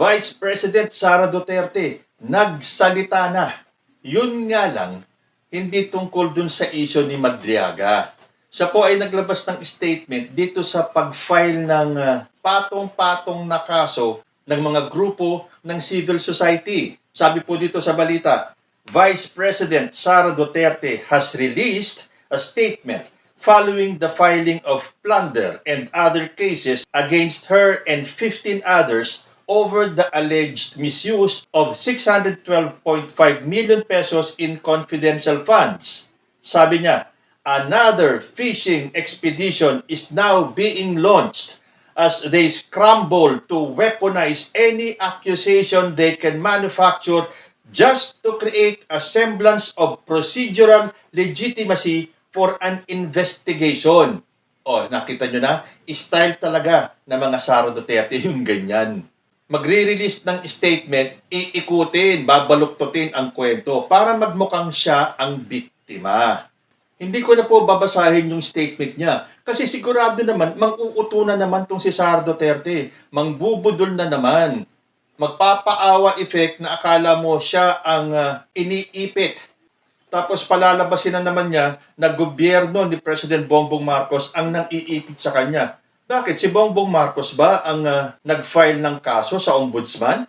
Vice President Sara Duterte, nagsalita na. Yun nga lang, hindi tungkol dun sa issue ni Madriaga. Siya po ay naglabas ng statement dito sa pag-file ng patong-patong na kaso ng mga grupo ng civil society. Sabi po dito sa balita, Vice President Sara Duterte has released a statement following the filing of plunder and other cases against her and 15 others over the alleged misuse of 612.5 million pesos in confidential funds. Sabi niya, another fishing expedition is now being launched as they scramble to weaponize any accusation they can manufacture just to create a semblance of procedural legitimacy for an investigation. O, nakita nyo na? Style talaga ng mga Sara Duterte yung ganyan. Magre-release ng statement, iikutin, babaluktutin ang kwento para magmukhang siya ang biktima. Hindi ko na po babasahin yung statement niya kasi sigurado naman, mang-uuto na naman tong si Sara Duterte. Mangbubudol na naman. Magpapaawa effect na akala mo siya ang iniipit. Tapos palalabasin na naman niya na gobyerno ni President Bongbong Marcos ang nang-iipit sa kanya. Bakit? Si Bongbong Marcos ba ang nag-file ng kaso sa ombudsman?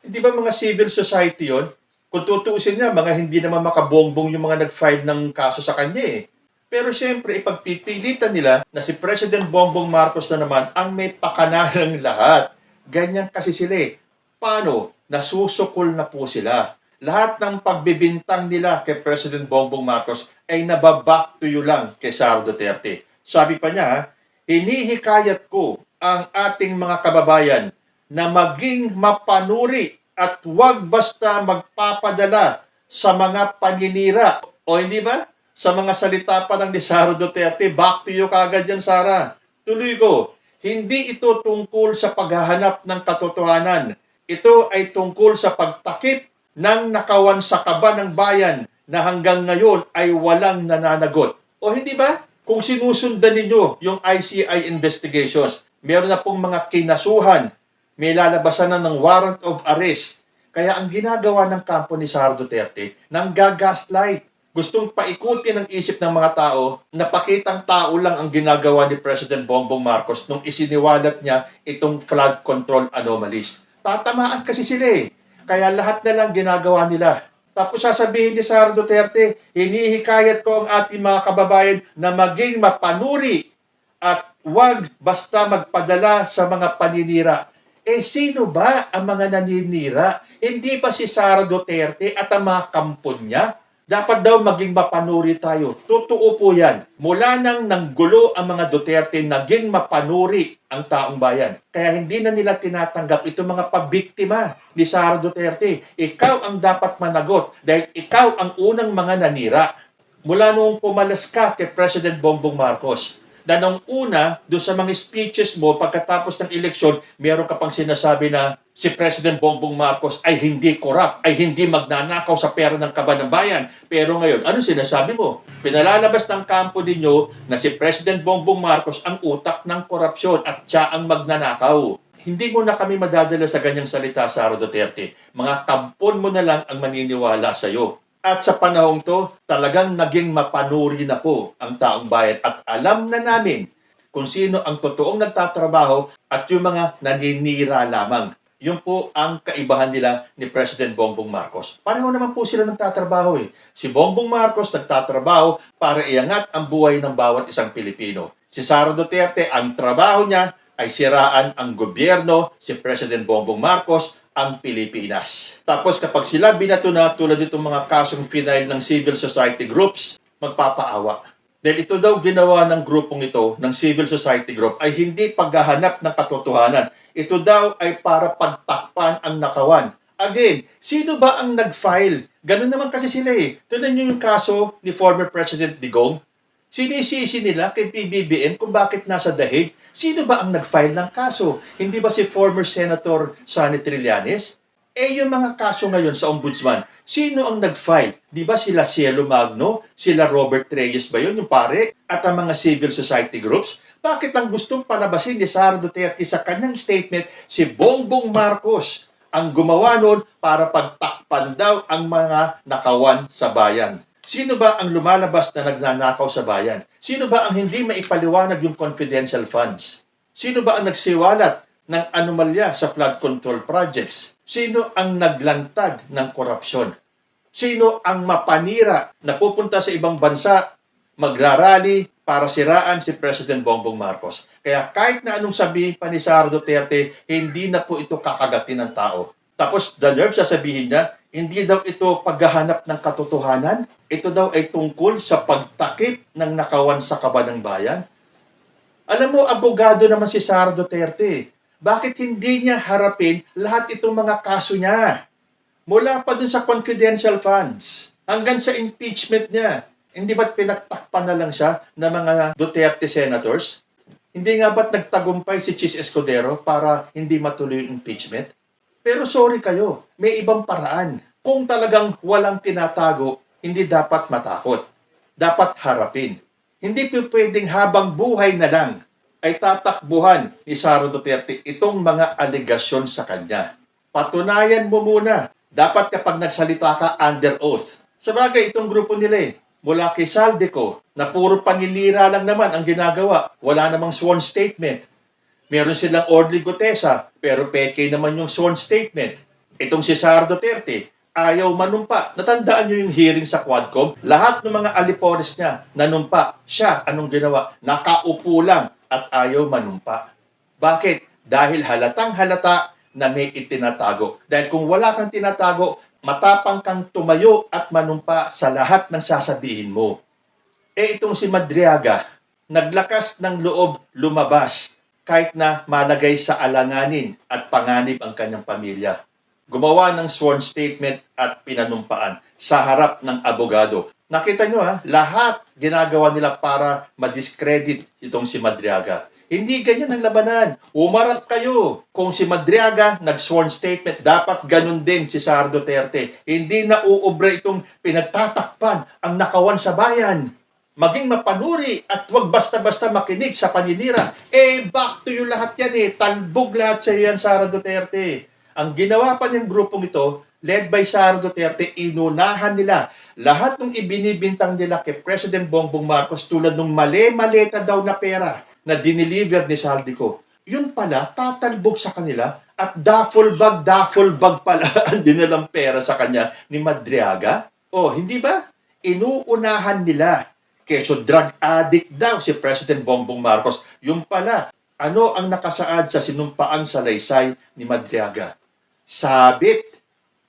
Hindi ba mga civil society yon? Kung tutuusin niya, mga hindi naman makabongbong yung mga nag-file ng kaso sa kanya eh. Pero siyempre, ipagpipilitan nila na si President Bongbong Marcos na naman ang may pakana ng lahat. Ganyan kasi sila eh. Paano? Nasusukol na po sila. Lahat ng pagbibintang nila kay President Bongbong Marcos ay nababack to you lang kay Sara Duterte. Sabi pa niya, hinihikayat ko ang ating mga kababayan na maging mapanuri at huwag basta magpapadala sa mga paninira. O hindi ba? Sa mga salita pa ng ni Sara Duterte, back to you kagad yan, Sara. Tuloy ko, hindi ito tungkol sa paghahanap ng katotohanan. Ito ay tungkol sa pagtakip ng nakawan sa kaba ng bayan na hanggang ngayon ay walang nananagot. O hindi ba? Kung sinusundan ninyo yung ICI investigations, meron na pong mga kinasuhan, may lalabasan na ng warrant of arrest. Kaya ang ginagawa ng kampo ni Sara Duterte, nang gagaslight, gustong paikutin ang isip ng mga tao, napakitang tao lang ang ginagawa ni President Bongbong Marcos nung isiniwalat niya itong flood control anomalies. Tatamaan kasi sila eh. Kaya lahat na lang ginagawa nila. Tapos sasabihin ni Sara Duterte, hinihikayat ko ang ating mga kababayan na maging mapanuri at huwag basta magpadala sa mga paninira. Eh sino ba ang mga naninira? Hindi ba si Sara Duterte at ang mga kampon niya? Dapat daw maging mapanuri tayo. Totoo po yan. Mula nang nanggulo ang mga Duterte, naging mapanuri ang taong bayan. Kaya hindi na nila tinatanggap itong mga pabiktima ni Sara Duterte. Ikaw ang dapat managot dahil ikaw ang unang mga nanira. Mula noong pumalas ka kay President Bongbong Marcos, na nung una, doon sa mga speeches mo, pagkatapos ng eleksyon, meron ka pang sinasabi na si President Bongbong Marcos ay hindi corrupt, ay hindi magnanakaw sa pera ng kaban ng bayan. Pero ngayon, ano sinasabi mo? Pinalalabas ng kampo ninyo na si President Bongbong Marcos ang utak ng korupsyon at siya ang magnanakaw. Hindi mo na kami madadala sa ganyang salita, Sara Duterte. Mga kampon mo na lang ang maniniwala sa iyo. At sa panahong to, talagang naging mapanuri na po ang taong bayan at alam na namin kung sino ang totoong nagtatrabaho at yung mga naninira lamang. Yun po ang kaibahan nila ni President Bongbong Marcos. Pareho naman po sila nagtatrabaho eh. Si Bongbong Marcos nagtatrabaho para iangat ang buhay ng bawat isang Pilipino. Si Sara Duterte, ang trabaho niya ay siraan ang gobyerno, si President Bongbong Marcos, ang Pilipinas. Tapos kapag sila binato na tulad itong mga kasong final ng civil society groups, magpapaawa. Dahil ito daw ginawa ng grupong ito, ng civil society group, ay hindi paghahanap ng katotohanan. Ito daw ay para pagtakpan ang nakawan. Again, sino ba ang nag-file? Ganun naman kasi sila eh. Tunan niyo yung kaso ni former President Digong. Sinisisi nila kay PBBM kung bakit nasa dahig. Sino ba ang nag-file ng kaso? Hindi ba si former Senator Sonny Trillanes? Eh yung mga kaso ngayon sa ombudsman, sino ang nag-file? Di ba sila Cielo Magno? Sila Robert Reyes ba yun, yung pare? At ang mga civil society groups? Bakit ang gustong palabasin ni Sara Duterte sa kanyang statement, si Bongbong Marcos ang gumawa noon para pagtakpan daw ang mga nakawan sa bayan? Sino ba ang lumalabas na nagnanakaw sa bayan? Sino ba ang hindi maipaliwanag yung confidential funds? Sino ba ang nagsiwalat ng anomalya sa flood control projects? Sino ang naglantad ng korupsyon? Sino ang mapanira na pupunta sa ibang bansa, magrarally para siraan si President Bongbong Marcos? Kaya kahit na anong sabihin pa ni Sara Duterte, hindi na po ito kakagatin ng tao. Tapos the nerve sasabihin niya, hindi daw ito paghahanap ng katotohanan. Ito daw ay tungkol sa pagtakip ng nakawan sa kaba ng bayan. Alam mo, abogado naman si Sara Duterte. Bakit hindi niya harapin lahat itong mga kaso niya? Mula pa dun sa confidential funds, hanggang sa impeachment niya. Hindi ba't pinagtakpan na lang siya ng mga Duterte senators? Hindi nga ba't nagtagumpay si Chis Escudero para hindi matuloy yung impeachment? Pero sorry kayo, may ibang paraan. Kung talagang walang tinatago, hindi dapat matakot. Dapat harapin. Hindi po pwedeng habang buhay na lang ay tatakbuhan ni Sara Duterte itong mga aligasyon sa kanya. Patunayan mo muna. Dapat kapag nagsalita ka under oath. Sabagay, itong grupo nila mula kay Saldico, na puro panilira lang naman ang ginagawa. Wala namang sworn statement. Meron silang orderly gotesa, pero peke naman yung sworn statement. Itong si Sara Duterte, ayaw manumpa. Natandaan nyo yung hearing sa Quadcom? Lahat ng mga alipores niya, nanumpa. Siya, anong ginawa? Nakaupo lang at ayaw manumpa. Bakit? Dahil halatang halata na may itinatago. Dahil kung wala kang tinatago, matapang kang tumayo at manumpa sa lahat ng sasabihin mo. Itong si Madriaga, naglakas ng loob lumabas kahit na malagay sa alanganin at panganib ang kanyang pamilya. Gumawa ng sworn statement at pinanumpaan sa harap ng abogado. Nakita nyo lahat ginagawa nila para madiscredit itong si Madriaga. Hindi ganyan ang labanan. Umarap kayo. Kung si Madriaga nag-sworn statement, dapat ganun din si Sara Duterte. Hindi na uubra itong pinagtatakpan ang nakawan sa bayan. Maging mapanuri at huwag basta-basta makinig sa paninira. Back to you lahat yan Talbog lahat sa yan, Sara Duterte. Ang ginawa pa ng grupong ito, led by Sara Duterte, inunahan nila lahat ng ibinibintang nila kay President Bongbong Marcos tulad ng mali-maleta daw na pera na dineliver ni Saldico. Yun pala, tatalbog sa kanila at duffel bag pala ang dinalang pera sa kanya ni Madriaga. Hindi ba? Inuunahan nila. Keso drug addict daw si President Bongbong Marcos. Yung pala, ano ang nakasaad sa sinumpaang salaysay ni Madriaga? Sabit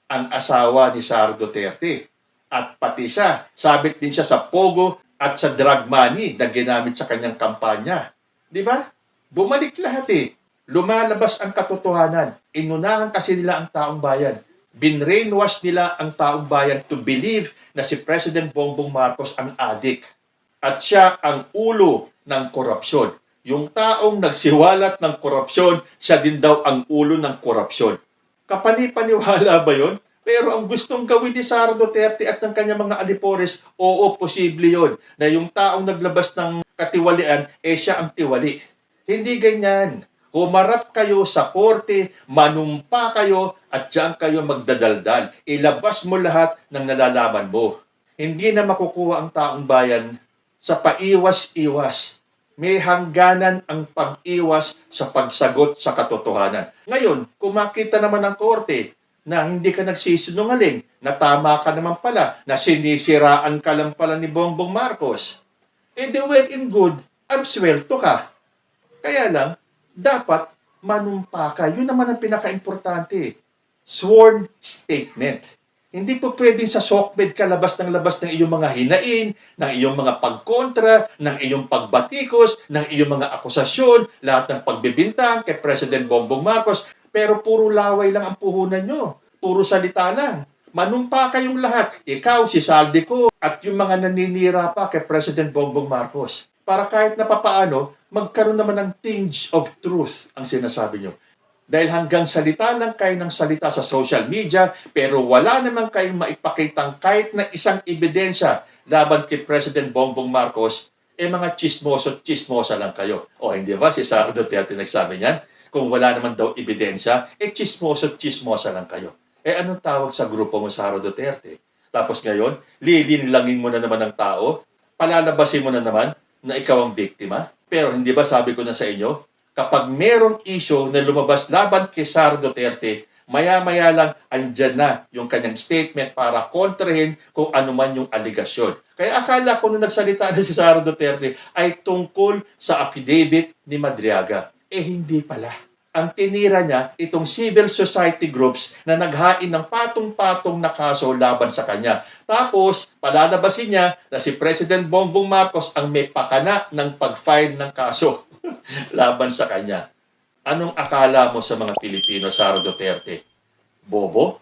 ang asawa ni Sara Duterte. At pati siya, sabit din siya sa pogo at sa drug money na ginamit sa kanyang kampanya. Di ba? Bumalik lahat Lumalabas ang katotohanan. Inunahan kasi nila ang taong bayan. Binrainwash nila ang taong bayan to believe na si President Bongbong Marcos ang addict. At siya ang ulo ng korupsyon. Yung taong nagsiwalat ng korupsyon, siya din daw ang ulo ng korupsyon. Kapani-paniwala ba yun? Pero ang gustong gawin ni Sara Duterte at ng kanyang mga alipores, oo, posible yun. Na yung taong naglabas ng katiwalian, siya ang tiwali. Hindi ganyan. Humarap kayo sa korte, manumpa kayo, at diyan kayo magdadaldal. Ilabas mo lahat ng nalalaman mo. Hindi na makukuha ang taong bayan sa paiwas-iwas. May hangganan ang pag-iwas sa pagsagot sa katotohanan. Ngayon, kung makita naman ng korte na hindi ka nagsisinungaling, na tama ka naman pala, na sinisiraan ka lang pala ni Bongbong Marcos, the well and good, absuelto ka. Kaya lang, dapat manumpa ka. Yun naman ang pinaka-importante. Sworn statement. Hindi po pwedeng sa sockbed ka labas ng iyong mga hinain, ng iyong mga pagkontra, ng iyong pagbatikos, ng iyong mga akusasyon, lahat ng pagbibintang kay President Bongbong Marcos, pero puro laway lang ang puhunan nyo. Puro salita lang. Manumpa kayong lahat. Ikaw, si Saldico, at yung mga naninira pa kay President Bongbong Marcos. Para kahit na papaano, magkaroon naman ng tinge of truth ang sinasabi nyo. Dahil hanggang salita lang kayo ng salita sa social media, pero wala naman kayong maipakitang kahit na isang ebidensya laban kay President Bongbong Marcos, mga chismoso, chismosa lang kayo. O hindi ba si Sara Duterte nagsabi niyan? Kung wala naman daw ebidensya, chismoso, chismosa lang kayo. Anong tawag sa grupo mo, Sara Duterte? Tapos ngayon, lilinlangin mo na naman ng tao, palalabasin mo na naman na ikaw ang biktima. Pero hindi ba sabi ko na sa inyo, kapag merong issue na lumabas laban kay Sara Duterte, maya-maya lang andyan na yung kanyang statement para kontrahin kung ano man yung aligasyon. Kaya akala ko nung nagsalita na si Sara Duterte ay tungkol sa affidavit ni Madriaga. Hindi pala. Ang tinira niya itong civil society groups na naghain ng patong-patong na kaso laban sa kanya. Tapos, palalabasin niya na si President Bongbong Marcos ang may pakana ng pag-file ng kaso laban sa kanya. Anong akala mo sa mga Pilipino, Sara Duterte? Bobo?